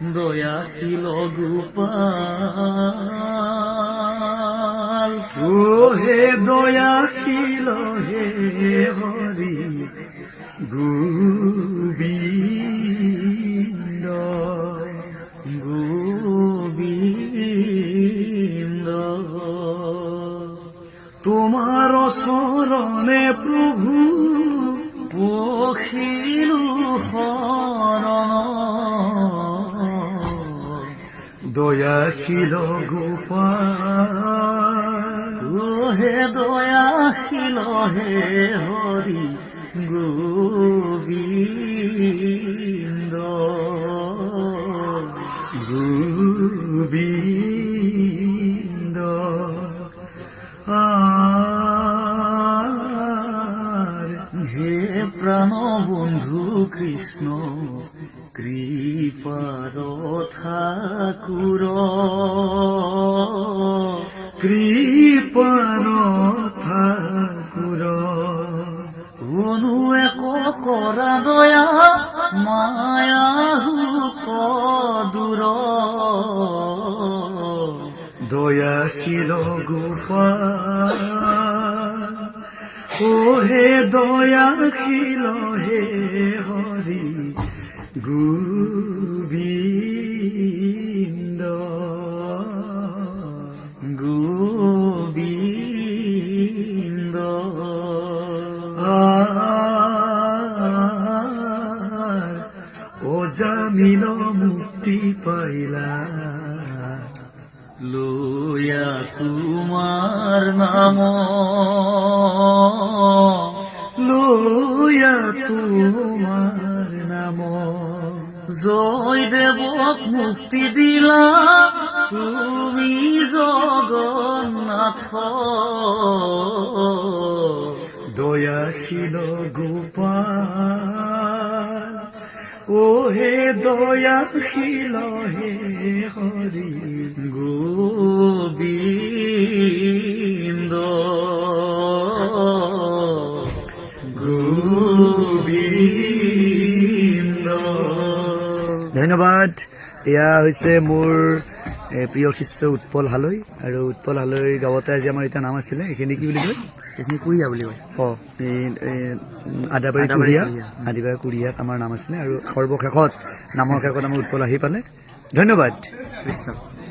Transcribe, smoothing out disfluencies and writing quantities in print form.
দয়াশীল গোপাল ও হে দয়াশীল হে হরি গোবিন্দ গোবিন্দ তোমার শরণে প্রভু পখিলু শরণ দয়াশীল গোপাল ও হে দয়াশীল হে হরি গোবিন্দ গোবিন্দ হে প্রাণ বন্ধু কৃষ্ণ কৃপার ঠাকুর কৃপার ঠাকুর অনু এক কৰা দয়া মায়া দূৰ দয়াশীল গোপাল ও হে দয়াশীল হে হরি গোবিন্দ গোবিন্দ ও জামিল মুক্তি পাইলা লয়া তোমার নাম লয়া তোমার নাম জয় দেবক মুক্তি দিলা তুমি জগন্নাথ দয়াশীল গোপাল ও হে দয়াশীল হে হরি গোবিন্দ গোবিন্দ ধন্যবাদ। এয়া হৈছে মোৰ প্ৰিয় শিষ্য উৎপল হালৈ, আৰু উৎপল হালৈৰ গাঁৱতে আজি আমাৰ এতিয়া নাম আছিলে। এইখিনি কি বুলি কয়? এইখিনি কুৰিয়া বুলি কয়। আদাবাৰী কুৰিয়া, আদিবাৰী কুৰিয়াত আমাৰ নাম আছিলে। আৰু সৰ্বশেষত নামৰ শেষত আমাৰ উৎপল আহি পালে। ধন্যবাদ। কৃষ্ণ।